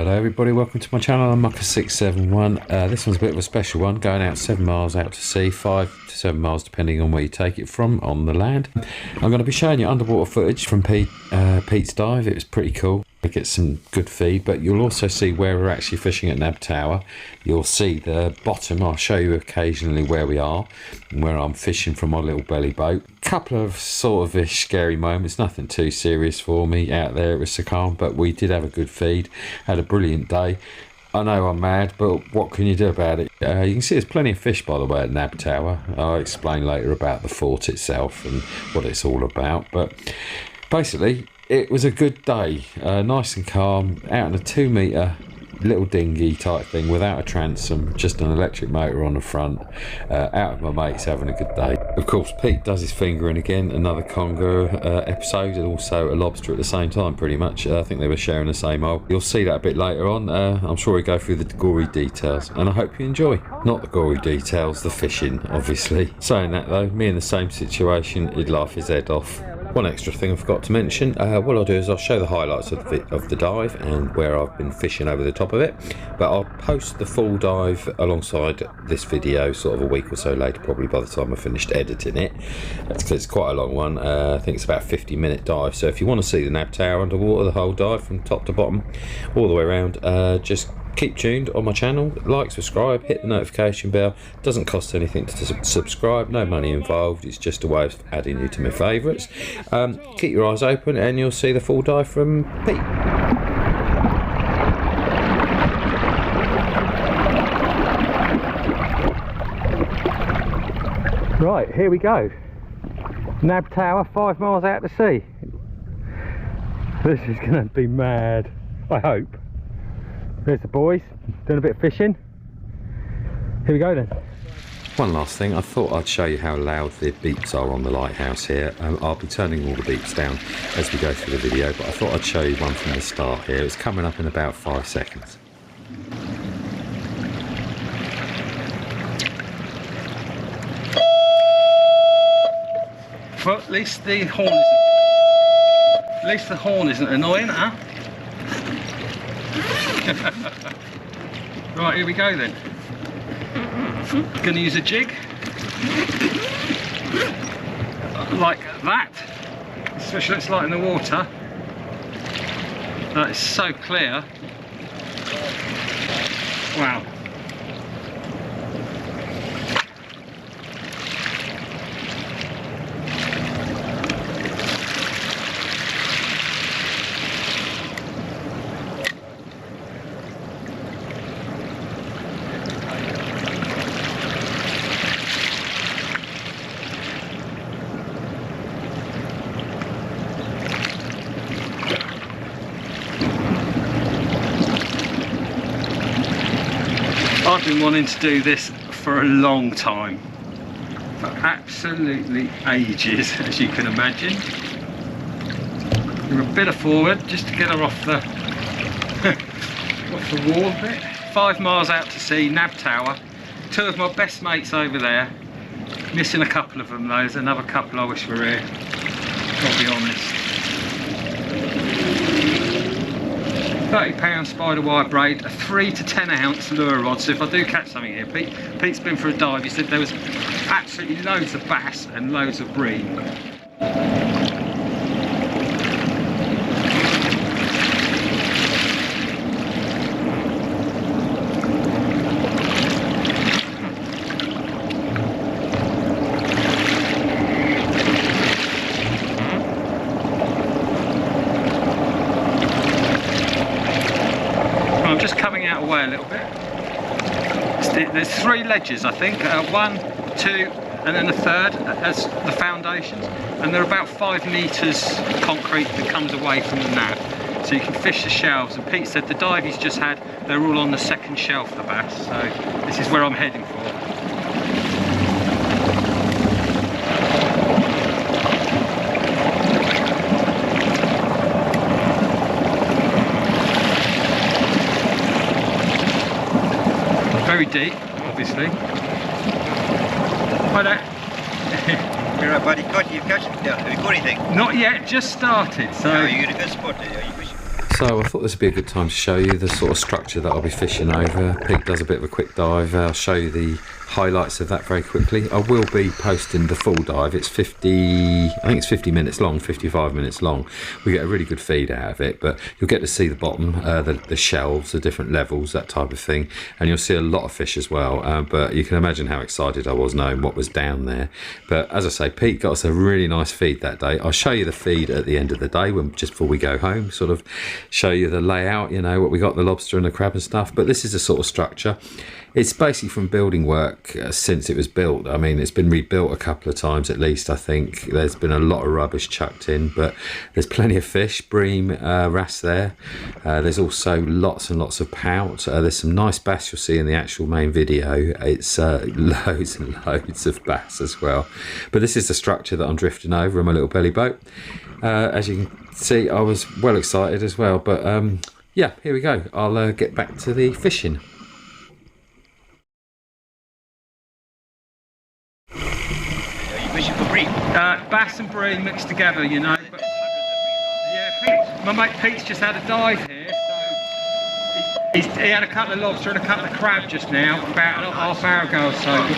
Hello everybody, welcome to my channel. I'm Mucker671. This one's a bit of a special one, going out 7 miles out to sea, 5 to 7 miles depending on where you take it from on the land. I'm going to be showing you underwater footage from Pete's dive. It was pretty cool. We get some good feed, but you'll also see where we're actually fishing at Nab Tower. You'll see the bottom. I'll show you occasionally where we are and where I'm fishing from my little belly boat. Couple of sort of scary moments, nothing too serious for me out there. It was so calm, but we did have a good feed, had a brilliant day. I know I'm mad, but what can you do about it? You can see there's plenty of fish, by the way, at Nab Tower. I'll explain later about the fort itself and what it's all about, but basically it was a good day, nice and calm, out in a 2 metre little dinghy type thing without a transom, just an electric motor on the front, out with my mates having a good day. Of course Pete does his fingering again, another conger episode, and also a lobster at the same time pretty much. I think they were sharing the same hole. You'll see that a bit later on. I'm sure we go through the gory details and I hope you enjoy. Not the gory details, the fishing obviously. Saying that though, me in the same situation, he'd laugh his head off. One extra thing I forgot to mention, what I'll do is I'll show the highlights of the dive and where I've been fishing over the top of it, but I'll post the full dive alongside this video sort of a week or so later, probably by the time I finished editing it. That's because it's quite a long one. I think it's about a 50-minute dive, so if you want to see the Nab Tower underwater, the whole dive from top to bottom all the way around, just keep tuned on my channel, like, subscribe, hit the notification bell. Doesn't cost anything to subscribe, no money involved, it's just a way of adding you to my favourites. Keep your eyes open and you'll see the full dive from Pete. Right, here we go. Nab Tower, 5 miles out to sea. This is going to be mad, I hope. There's the boys, doing a bit of fishing. Here we go then. One last thing, I thought I'd show you how loud the beeps are on the lighthouse here. I'll be turning all the beeps down as we go through the video, but I thought I'd show you one from the start here. It's coming up in about 5 seconds. Well, at least the horn isn't annoying, huh? Right, here we go then. Gonna use a jig like that, especially it's light in the water. That is so clear. Wow. I've been wanting to do this for a long time, for absolutely ages, as you can imagine. We're a bit forward just to get her off the off the wall a bit. 5 miles out to sea, Nab Tower. 2 of my best mates over there. Missing a couple of them though. There's another couple I wish were here. Gotta be honest. £30 spider wire braid, a 3 to 10 ounce lure rod. So if I do catch something here, Pete's been for a dive, he said there was absolutely loads of bass and loads of bream. I'm just coming out away a little bit. There's 3 ledges, I think, 1, 2 and then a third as the foundations, and they're about 5 metres concrete that comes away from the nab, so you can fish the shelves. And Pete said the dive he's just had, they're all on the 2nd shelf, the bass, so this is where I'm heading for. Very deep, obviously. Hi there. You're right, buddy. You've catched it. Yeah, have you caught anything? Not yet, just started. So no, you're in a good spot there. Are you fishing? So I thought this would be a good time to show you the sort of structure that I'll be fishing over. Pete does a bit of a quick dive. I'll show you the highlights of that very quickly. I will be posting the full dive. It's 50 minutes long, 55 minutes long. We get a really good feed out of it, but you'll get to see the bottom, the shelves, the different levels, that type of thing, and you'll see a lot of fish as well. But you can imagine how excited I was knowing what was down there. But as I say, Pete got us a really nice feed that day. I'll show you the feed at the end of the day, just before we go home, sort of show you the layout, you know, what we got, the lobster and the crab and stuff. But this is the sort of structure. It's basically from building work since it was built. I mean, it's been rebuilt a couple of times at least, I think. There's been a lot of rubbish chucked in, but there's plenty of fish, bream, wrasse there. There's also lots and lots of pout. There's some nice bass you'll see in the actual main video. It's loads and loads of bass as well. But this is the structure that I'm drifting over in my little belly boat. As you can see, I was well excited as well. But yeah, here we go. I'll get back to the fishing. Bass and bream mixed together, you know. But, yeah, my mate Pete's just had a dive here, so he had a couple of lobster and a couple of crab just now, about a half hour ago or so. You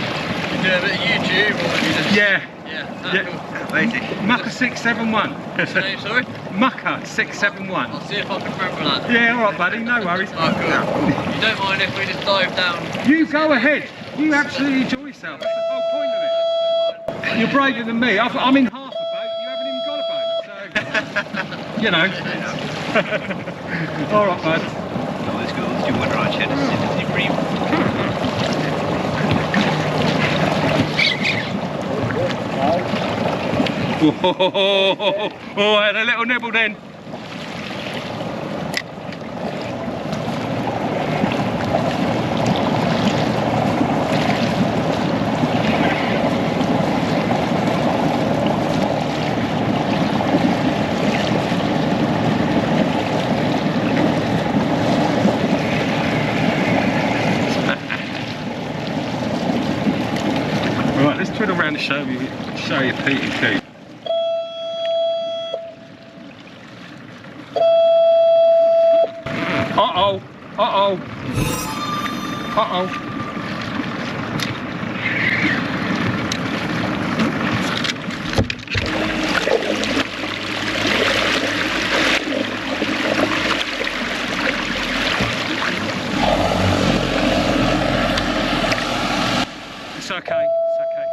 do a bit of YouTube, or you just... Yeah. Yeah, cool. Basic. Mucker 671. What's your name, sorry? Mucker 671. I'll see if I can remember that. Yeah, alright buddy, no worries. Alright, cool. You don't mind if we just dive down? You go ahead. You absolutely enjoy yourself. That's the whole point of it. You're braver than me. I'm in half a boat. You haven't even got a boat. So, you know. Alright bud. No, let's go. Let's do one right here. Let's see bream. Oh, I had a little nibble then. Right, let's turn around and show you Pete and Keith. Uh-oh, uh-oh, uh-oh. It's okay, it's okay.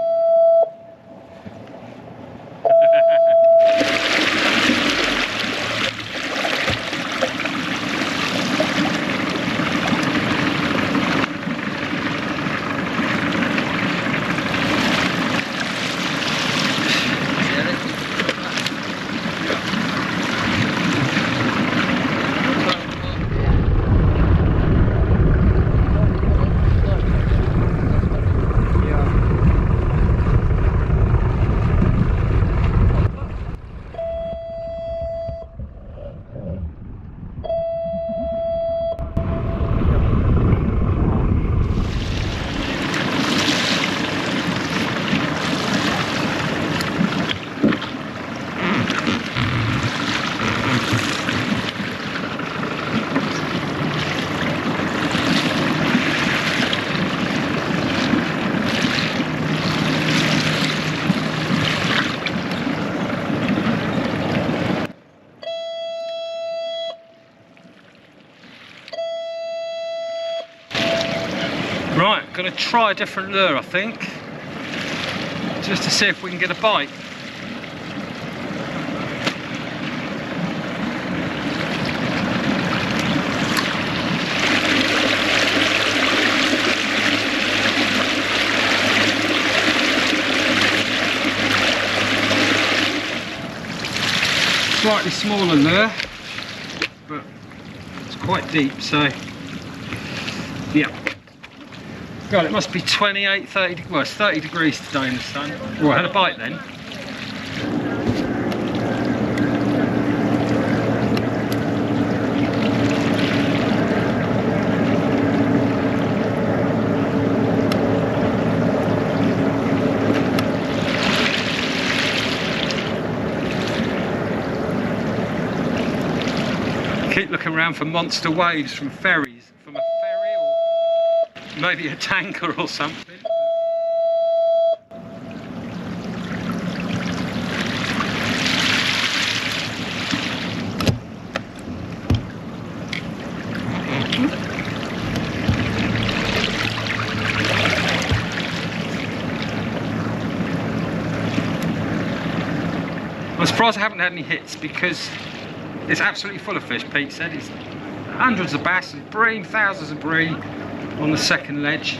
Right, going to try a different lure, I think, just to see if we can get a bite. Slightly smaller lure, but it's quite deep, so yeah. God, it must be 28, 30, well it's 30 degrees today in the sun. Oh, I had a bite then. around for monster waves from ferries, from a ferry or maybe a tanker or something. I'm surprised I haven't had any hits because it's absolutely full of fish. Pete said it's hundreds of bass and bream, thousands of bream on the second ledge.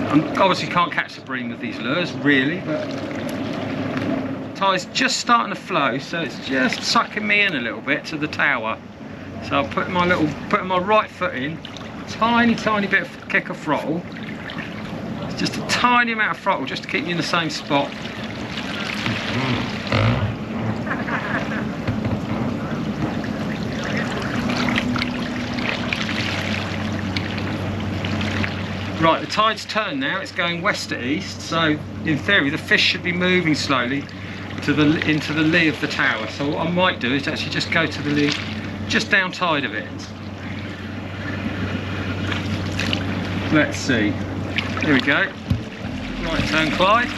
I obviously can't catch the bream with these lures, really, but the tide's just starting to flow, so it's just sucking me in a little bit to the tower. So I'm putting my right foot in, tiny bit of kick of throttle. It's just a tiny amount of throttle just to keep me in the same spot. Right, the tide's turned now, it's going west to east, so in theory the fish should be moving slowly into the lee of the tower. So what I might do is actually just go to the lee, just down tide of it. Let's see. Here we go. Right turn Clyde.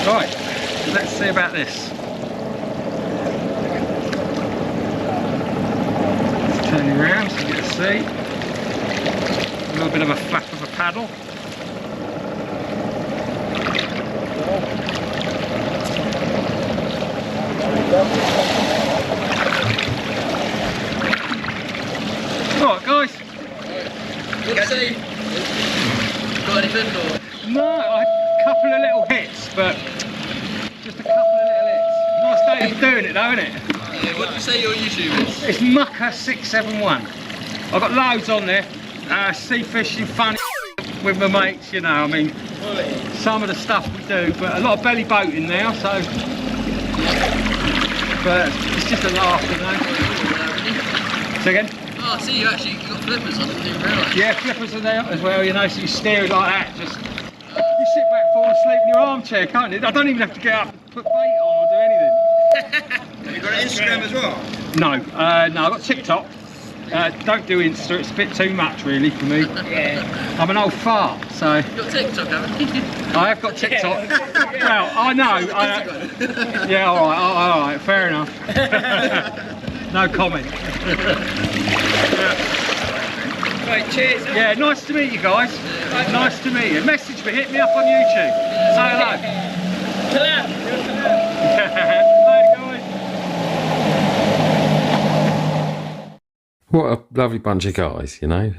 Right, let's see about this. Let's turn you around so you get to see. A little bit of a flap of a paddle. Alright guys. Let's see. Got anything or? No, I had a couple of little hits, but just a couple of little hits. Nice day for doing it though, isn't it? Yeah, what did you say your YouTube is? It's Mucker 671. I've got loads on there. Sea fishing, fun with my mates, you know, I mean, some of the stuff we do, but a lot of belly boating now, so, but it's just a laugh, you know. Say again? Oh, I see you actually got flippers on, I didn't realise. Yeah, flippers are there as well, you know, so you steer it like that, just, you sit back, fall asleep in your armchair, can't you? I don't even have to get up and put bait on or do anything. Have you got an Instagram as well? No, no, I've got TikTok. Don't do Insta, it's a bit too much really for me. Yeah. I'm an old fart, so... You've got TikTok, haven't you? I have got TikTok. Well, I know. Yeah, alright, fair enough. No comment. Right, cheers. Yeah, nice to meet you guys. Nice to meet you. Message me, hit me up on YouTube. Say hello. Later, guys. What a lovely bunch of guys, you know.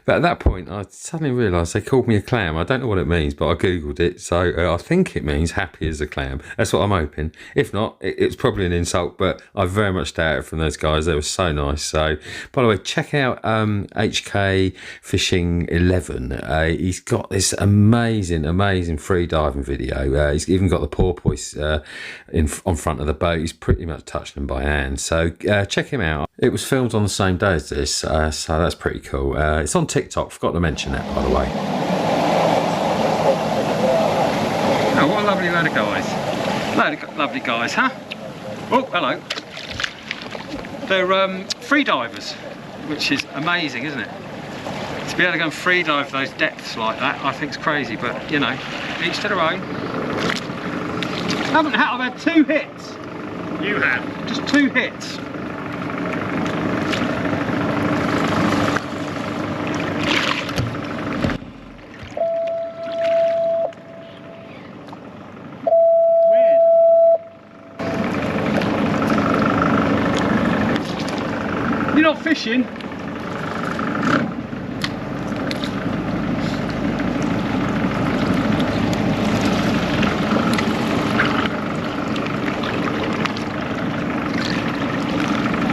But at that point, I suddenly realised they called me a clam. I don't know what it means, but I googled it, so I think it means happy as a clam. That's what I'm hoping. If not, it's probably an insult, but I very much doubt it from those guys. They were so nice. So, by the way, check out HK Fishing 11. He's got this amazing free diving video. He's even got the porpoise on front of the boat. He's pretty much touching them by hand. So check him out. It was filmed on the same day as this, so that's pretty cool. It's on TikTok, forgot to mention that, by the way. Oh, what a lovely load of guys. Lovely guys, huh? Oh, hello. They're free divers, which is amazing, isn't it? To be able to go and free dive those depths like that, I think is crazy, but you know, each to their own. I've had 2 hits. You have. Just 2 hits. You're not fishing?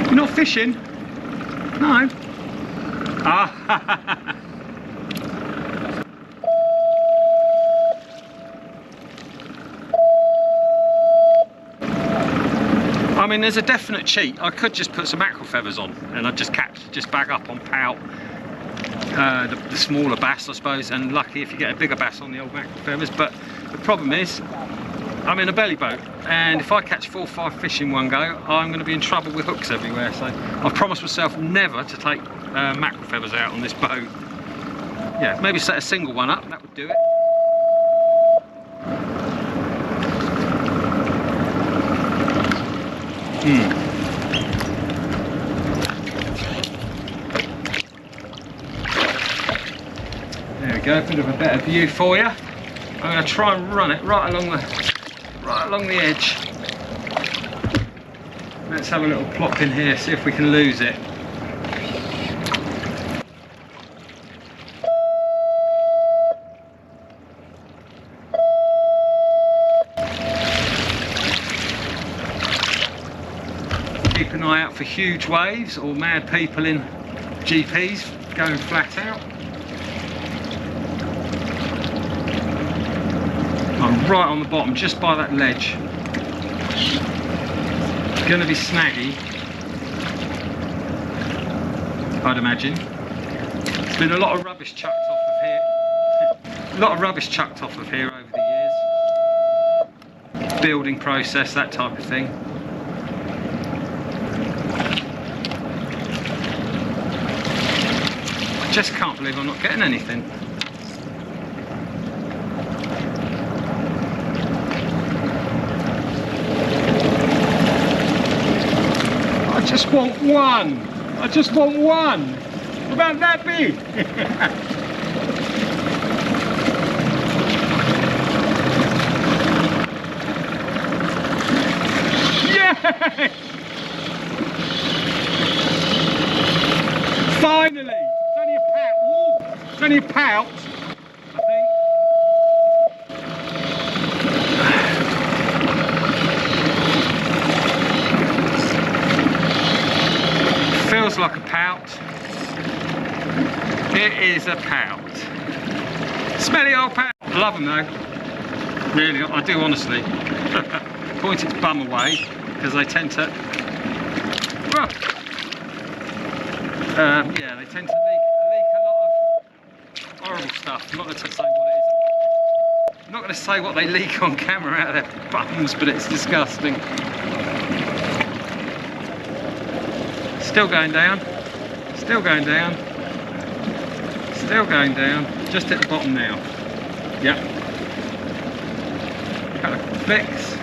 You're not fishing? No. Ah. mean, there's a definite cheat. I could just put some mackerel feathers on and I'd just bag up on pout, the smaller bass, I suppose, and lucky if you get a bigger bass on the old mackerel feathers. But the problem is, I'm in a belly boat, and if I catch 4 or 5 fish in one go, I'm going to be in trouble with hooks everywhere. So I've promised myself never to take mackerel feathers out on this boat. Yeah, maybe set a single one up, that would do it. There we go, a bit of a better view for you. I'm going to try and run it right along the edge. Let's have a little plop in here, see if we can lose it. Keep an eye out for huge waves or mad people in GPs going flat out. I'm right on the bottom, just by that ledge. It's going to be snaggy, I'd imagine. There's been a lot of rubbish chucked off of here. A lot of rubbish chucked off of here over the years. Building process, that type of thing. I just can't believe I'm not getting anything. I just want one. I just want one. About that big. Yeah! Finally! It's only a pout. Woo. It's only a pout, I think. Feels like a pout. It is a pout. Smelly old pout. I love them though. Really, I do honestly. Point its bum away because they tend to. Yeah, they tend to leak a lot of horrible stuff. I'm not going to say what it is. I'm not going to say what they leak on camera out of their bums, but it's disgusting. Still going down, still going down, still going down, just at the bottom now. Yep. Couple of flicks.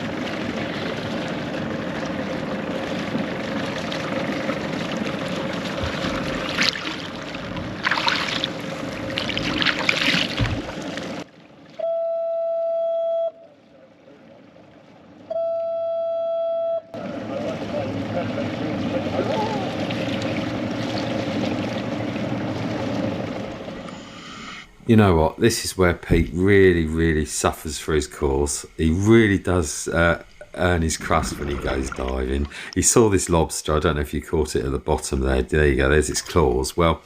You know what, this is where Pete really suffers for his cause. He really does earn his crust when he goes diving. He saw this lobster, I don't know if you caught it at the bottom there. There you go, there's its claws. Well,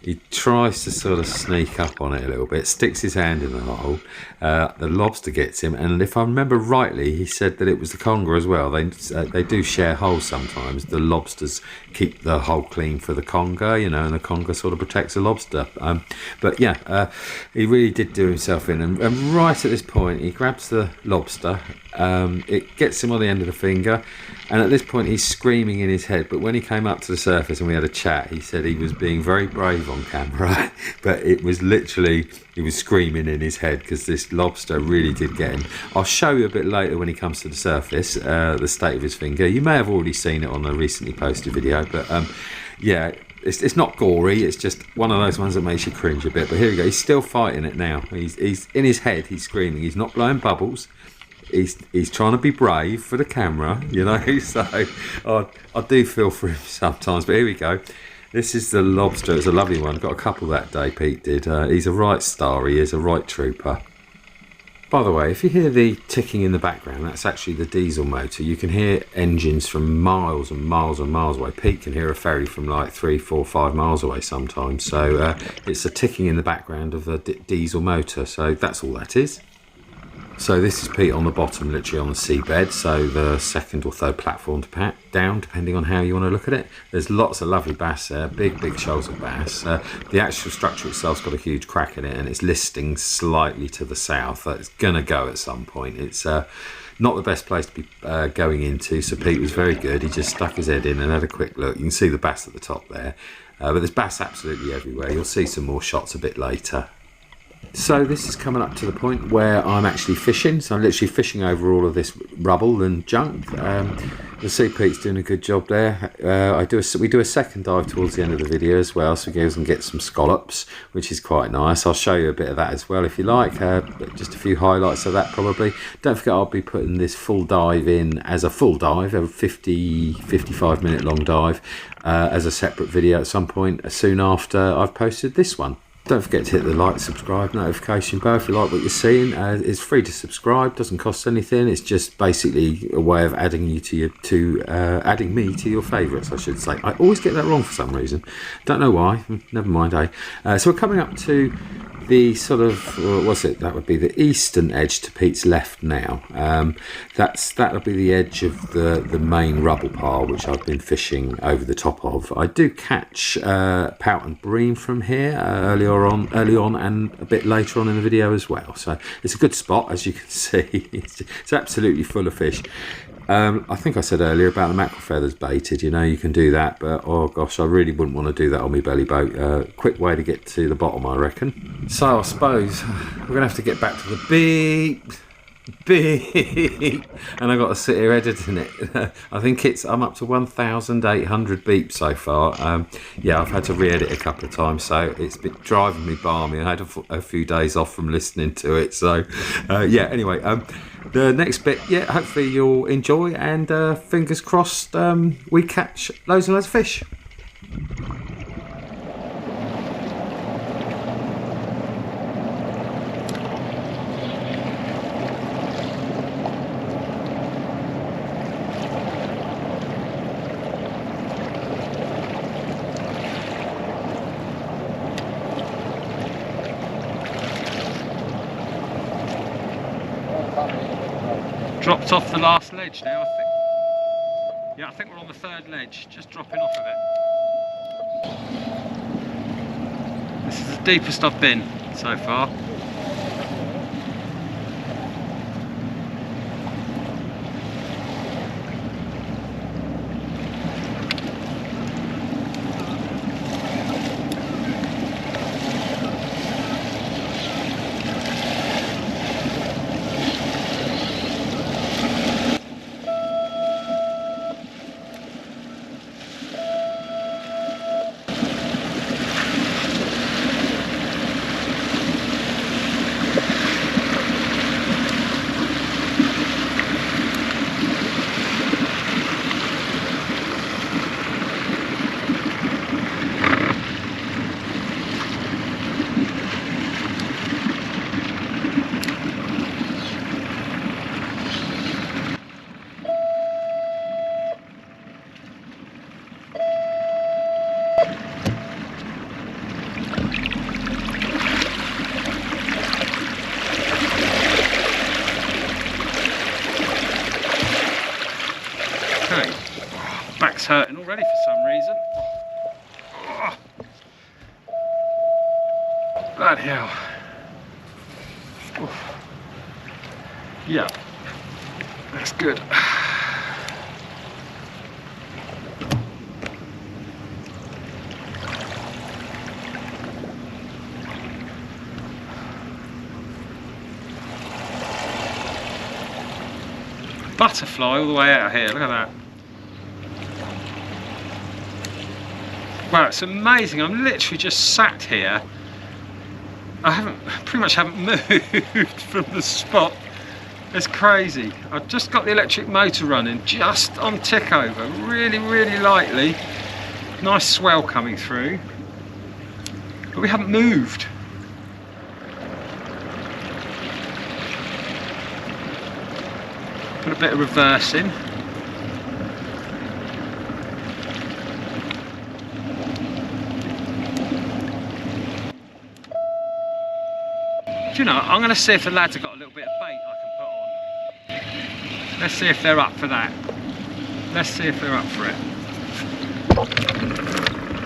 he tries to sort of sneak up on it a little bit, sticks his hand in the hole, the lobster gets him, and if I remember rightly, he said that it was the conger as well. They do share holes sometimes. The lobsters keep the hole clean for the conger, you know, and the conger sort of protects the lobster. But yeah, he really did do himself in, and right at this point, he grabs the lobster, it gets him on the end of the finger, and at this point he's screaming in his head. But when he came up to the surface and we had a chat, he said he was being very brave on camera, but it was literally, he was screaming in his head because this lobster really did get him. I'll show you a bit later when he comes to the surface, the state of his finger. You may have already seen it on a recently posted video, but yeah, it's not gory, it's just one of those ones that makes you cringe a bit. But here we go, he's still fighting it now. He's in his head, he's screaming, he's not blowing bubbles. He's trying to be brave for the camera, you know, so I do feel for him sometimes. But here we go. This is the lobster. It's a lovely one. Got a couple that day, Pete did. He's a right star. He is a right trooper. By the way, if you hear the ticking in the background, that's actually the diesel motor. You can hear engines from miles and miles and miles away. Pete can hear a ferry from like 3, 4, 5 miles away sometimes. So it's a ticking in the background of the diesel motor. So that's all that is. So this is Pete on the bottom, literally on the seabed, so the second or third platform down, depending on how you want to look at it. There's lots of lovely bass there, big shoals of bass. The actual structure itself's got a huge crack in it, and it's listing slightly to the south. It's going to go at some point. It's not the best place to be going into, so Pete was very good. He just stuck his head in and had a quick look. You can see the bass at the top there, but there's bass absolutely everywhere. You'll see some more shots a bit later. So this is coming up to the point where I'm actually fishing. So I'm literally fishing over all of this rubble and junk. You'll see Pete's doing a good job there. We do a second dive towards the end of the video as well, so he goes and gets some scallops, which is quite nice. I'll show you a bit of that as well if you like. Just a few highlights of that probably. Don't forget I'll be putting this full dive in as a full dive, a 55 minute long dive, as a separate video at some point soon after I've posted this one. Don't forget to hit the like, subscribe, notification bell if you like what you're seeing. It's free to subscribe, doesn't cost anything. It's just basically a way of adding you adding me to your favourites, I should say. I always get that wrong for some reason. Don't know why. Never mind, eh? So we're coming up to the sort of, what's it? That would be the eastern edge to Pete's left now. That'll be the edge of the main rubble pile, which I've been fishing over the top of. I do catch pout and bream from here early on, and a bit later on in the video as well. So it's a good spot, as you can see. It's absolutely full of fish. I think I said earlier about the mackerel feathers baited, you know, you can do that, but oh gosh, I really wouldn't want to do that on my belly boat. Quick way to get to the bottom, I reckon. So I suppose we're going to have to get back to the beep, and I got to sit here editing it. I think I'm up to 1,800 beeps so far. Yeah, I've had to re-edit a couple of times, so it's been driving me balmy. I had a few days off from listening to it, so yeah, anyway, the next bit, yeah, hopefully you'll enjoy, and fingers crossed we catch loads and loads of fish. Dropped off the last ledge now, I think. Yeah, I think we're on the third ledge, just dropping off of it. This is the deepest I've been so far. Okay, back's hurting already for some reason. Oh. Bloody hell. Oof. Yeah, that's good. Butterfly all the way out here, look at that. Wow, it's amazing. I'm literally just sat here. I pretty much haven't moved from the spot. It's crazy. I've just got the electric motor running just on tick over, really lightly. Nice swell coming through, but we haven't moved. Put a bit of reverse in. Do you know, I'm going to see if the lads have got a little bit of bait I can Let's see if they're up for that. Let's see if they're up for it.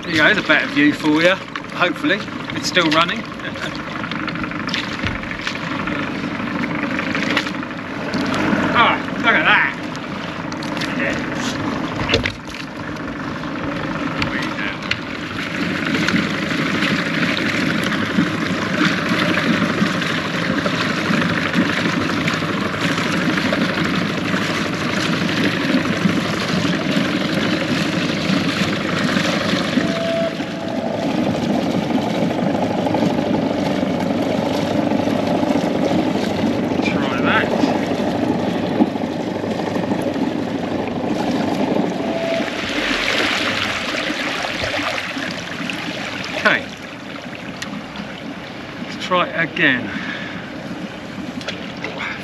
There you go, there's a better view for you. Hopefully, it's still running. Oh, look at that. Try it again.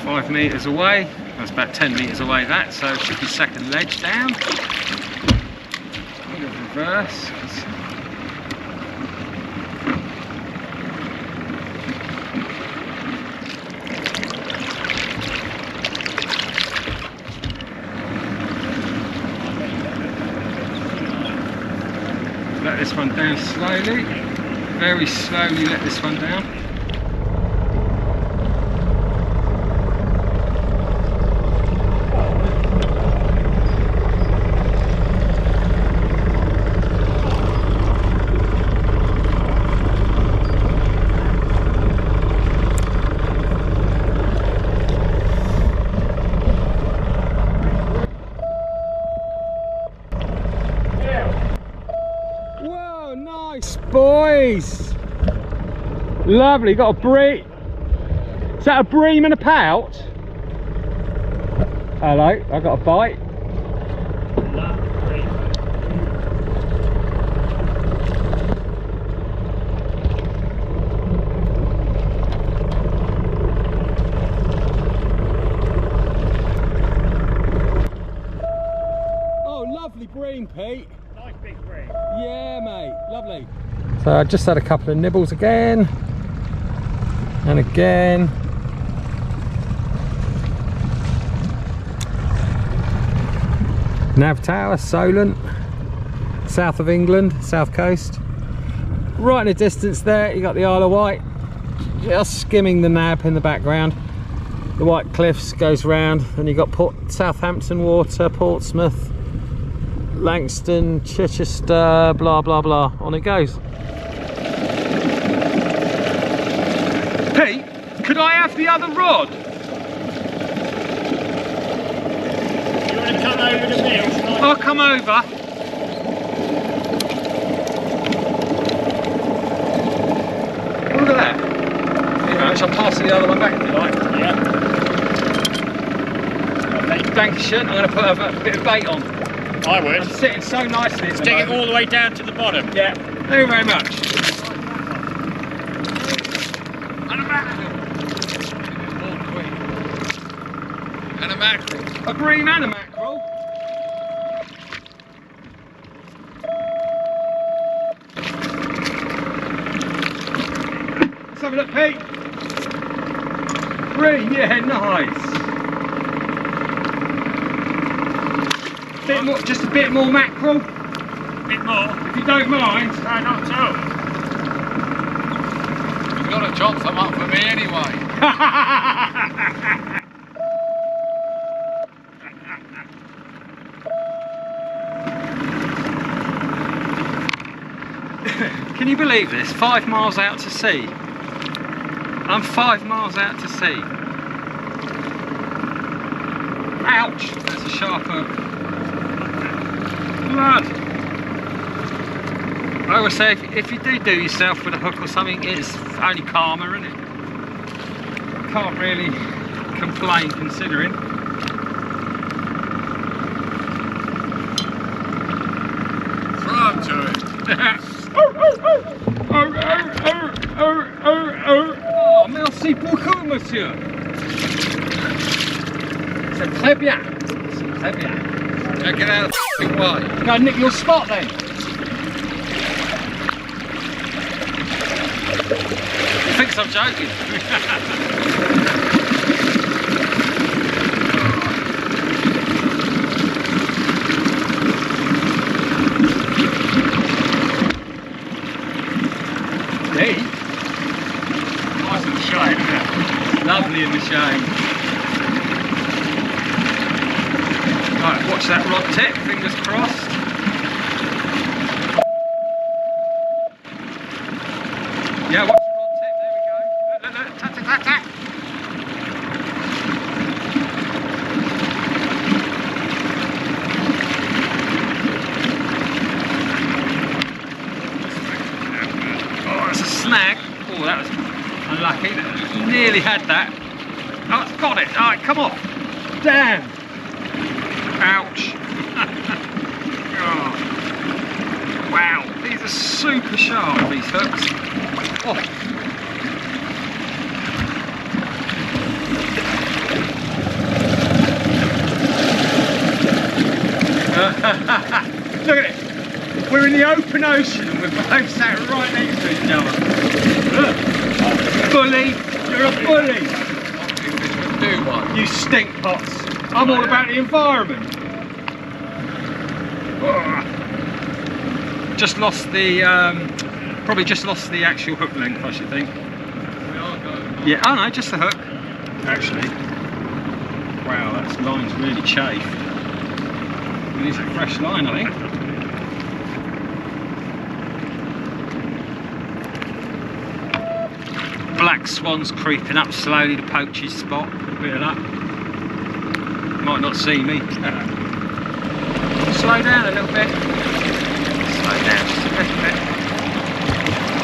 5 metres away, that's about 10 metres away that, so it should be second ledge down. Bit of reverse. Let this one down slowly, very slowly let this one down. Boys, lovely. Got a bream. Is that a bream and a pout? Hello, I got a bite. Oh, lovely bream, Pete. Nice big bream. Yeah, mate, lovely. So I just had a couple of nibbles again and again. Nab Tower, Solent, south of England, south coast. Right in the distance there, you got the Isle of Wight, just skimming the Nab in the background. The White Cliffs goes round, and you got Southampton water, Portsmouth, Langston, Chichester, blah blah blah. On it goes. Pete, could I have the other rod? You want to come over to me? I'll come over. Look at that. Anyway, shall I pass the other one back if you like? Yeah. Dankeschön. I'm going to put a bit of bait on. I would. I'm sitting so nicely at the Stick it moment. all the way down to the bottom. Yeah. Thank you very much. And a mackerel. And a mackerel. A bream and a mackerel. Let's have a look, Pete. Bream, yeah, nice. Bit more, just a bit more mackerel. A bit more. If you don't mind. No, not at all. You've got to chop some up for me anyway. Can you believe this? 5 miles out to sea. I'm 5 miles out to sea. Ouch! That's a sharper blood. I always say if you do yourself with a hook or something, it's only karma, isn't it? Can't really complain considering. Throw him to it. Oh, merci beaucoup, monsieur. C'est très bien. C'est très bien. Now get out of the f***ing way. Go and nick your spot then. He thinks I'm joking. Lovely in the shade. Right, watch that rod tip, fingers crossed. Yeah, watch the rod tip, there we go. Look, look, look, tap, tap, tap, tap. Oh, that's a snag. Oh, that was unlucky. Nearly had that. Oh, it's got it. Alright, come off. Damn. Ouch. Oh. Wow, these are super sharp, these hooks. Oh. Look at it. We're in the open ocean and we're both sat right next to each other. Look. Bully. You're a bully. Do one. You stink pots. I'm all about the environment. Just lost the, probably just lost the actual hook length, I should think. Yeah, oh no, just the hook, actually. Wow, that line's really chafed. It needs a fresh line, I think. Black swan's creeping up slowly to poach his spot. Bit of that. Might not see me. Slow down a little bit. Slow down just a little bit.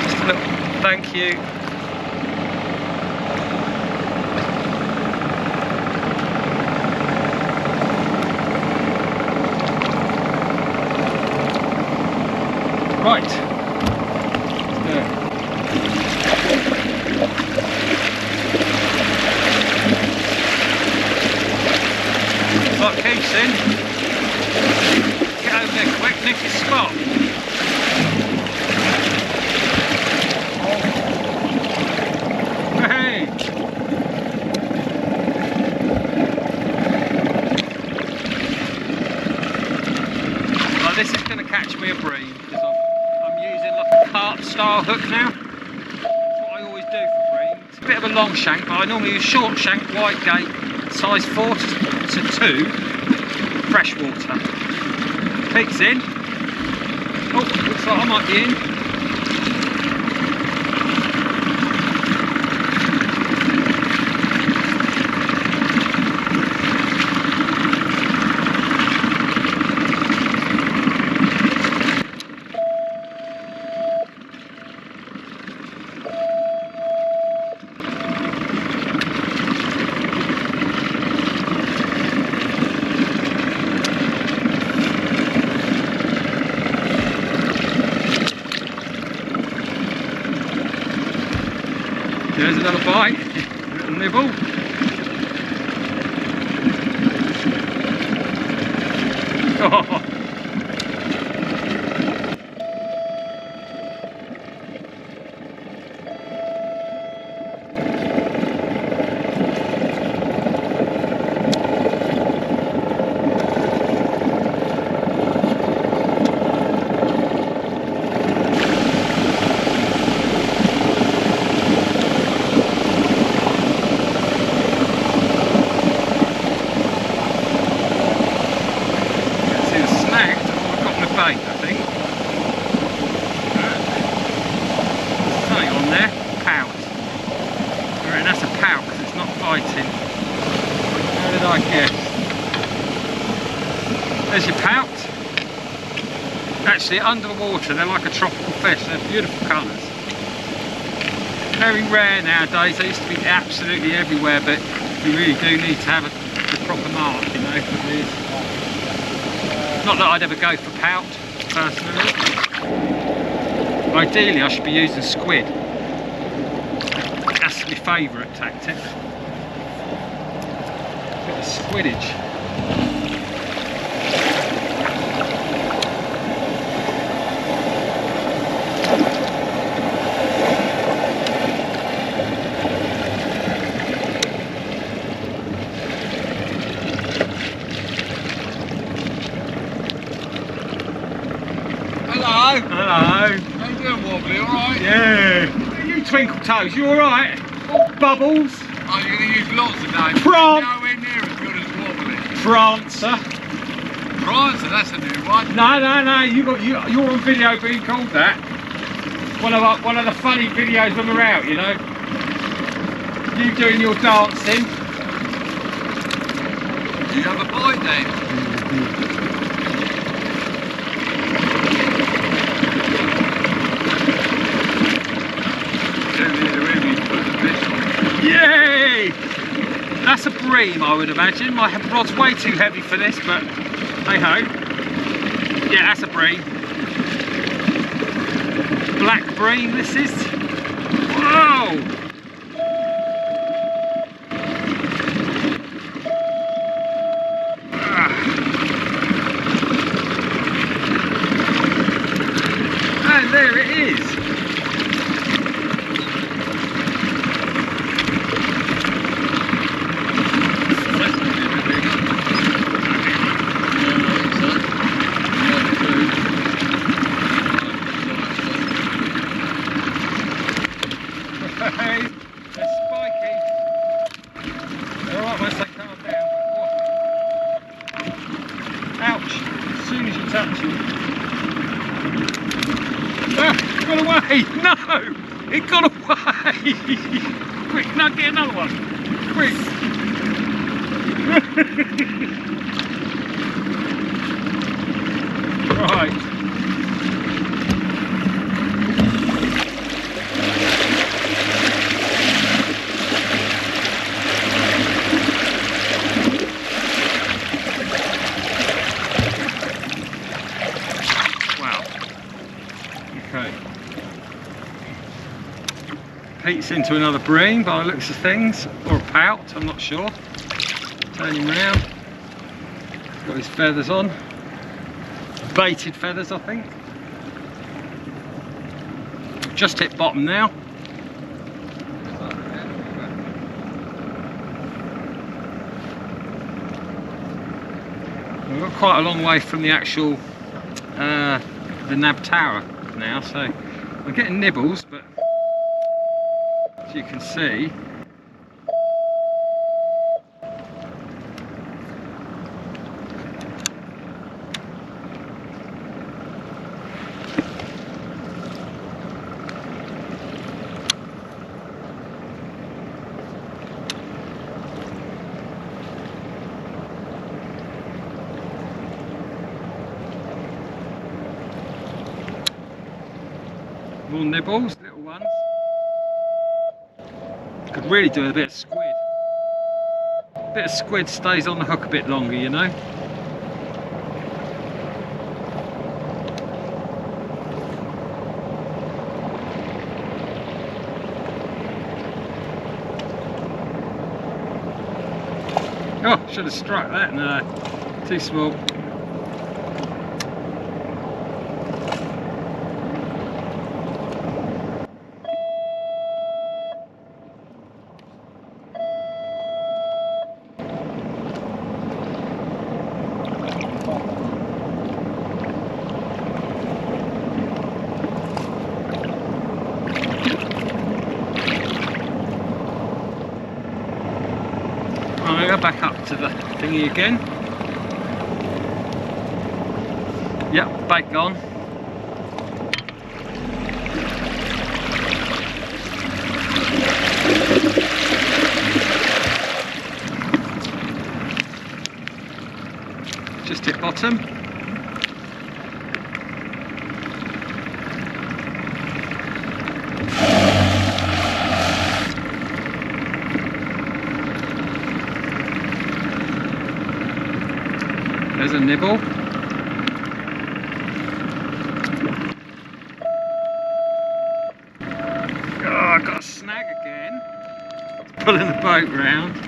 Just a little. Thank you. Right. Like keeps in. Get over there quick, nick his spot. Hey! Well, this is going to catch me a bream because I'm using like a carp style hook now. That's what I always do for bream. It's a bit of a long shank, but I normally use short shank, wide gate, size 4 to 2, freshwater. Peaks in. Oh, looks like I might be in. There's another bite, little nibble. Oh. There's your pout. Actually, under the water, they're like a tropical fish. They're beautiful colours. Very rare nowadays. They used to be absolutely everywhere, but you really do need to have the proper mark, you know, for these. Not that I'd ever go for pout, personally. Ideally, I should be using squid. That's my favourite tactic. Bit of squiddage. Hello. Hello. How you doing, Wobbly? All right? Yeah. You twinkle toes, you all right? Bubbles? I Oh, you're going to use lots of names. Nowhere near as good as wobbling. Prancer. Prancer, that's a new one. No, you're on video being called that. One of the funny videos when we're out, you know. You doing your dancing. You have a bite then. Yay! That's a bream, I would imagine. My rod's way too heavy for this, but hey ho. Yeah, that's a bream. Black bream this is. Whoa! And there it is. They're spiky. They're alright once they calm down, but ouch! As soon as you touch them. Ah, it got away! No! It got away! Quick, now get another one! Quick! Right. Pete's into another bream by the looks of things, or a pout, I'm not sure. Turn him round. Got his feathers on. Baited feathers, I think. Just hit bottom now. We've got quite a long way from the actual the Nab Tower now, so we're getting nibbles, but as you can see, more nibbles, little ones. Could really do a bit of squid. A bit of squid stays on the hook a bit longer, you know. Oh, should have struck that. No, too small. I'm going to go back up to the thingy again. Yep, bait gone. Just hit bottom. There's a nibble. Oh, I got a snag again. Pulling the boat round.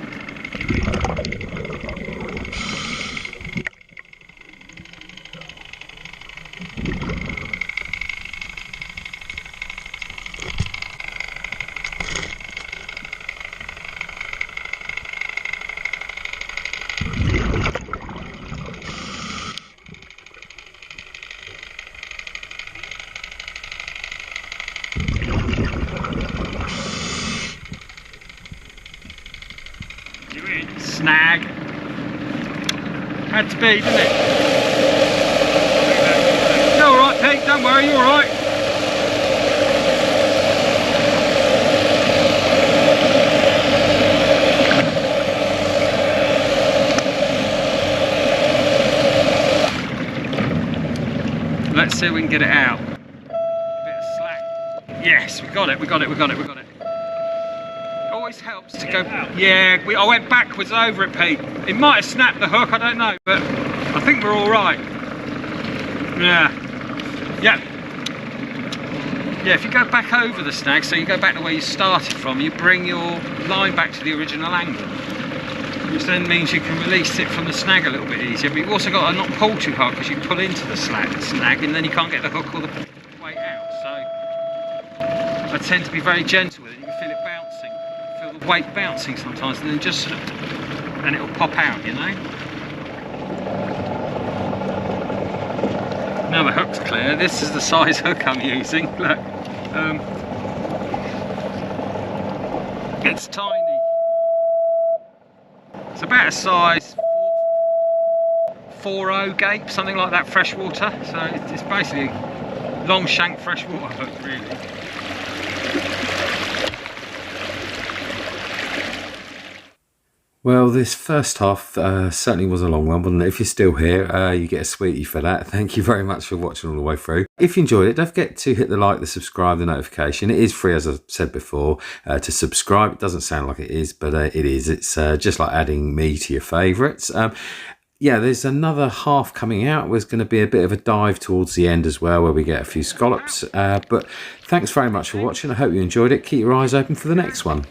snag. Had to be, didn't it? You're alright, Pete, don't worry, you're alright. Let's see if we can get it out. A bit of slack. Yes, we got it, we got it, we got it, we got it. Always helps to go. Yeah, I went backwards over it, Pete. It might have snapped the hook, I don't know, but I think we're all right. Yeah. Yeah. Yeah, if you go back over the snag, so you go back to where you started from, you bring your line back to the original angle, which then means you can release it from the snag a little bit easier. But you've also got to not pull too hard because you pull into the snag and then you can't get the hook or the weight out. So I tend to be very gentle with it. You can feel it bouncing, feel the weight bouncing sometimes, and then just sort of, and it'll pop out, you know. Now the hook's clear. This is the size hook I'm using. Look, it's tiny. It's about a size 4.0 gape, something like that, freshwater. So it's basically a long shank freshwater hook, really. Well, this first half certainly was a long one, wasn't it? If you're still here, you get a sweetie for that. Thank you very much for watching all the way through. If you enjoyed it, don't forget to hit the like, the subscribe, the notification. It is free, as I said before, to subscribe. It doesn't sound like it is, but it is. It's just like adding me to your favourites. Yeah, there's another half coming out. There's going to be a bit of a dive towards the end as well, where we get a few scallops. But thanks very much for watching. I hope you enjoyed it. Keep your eyes open for the next one.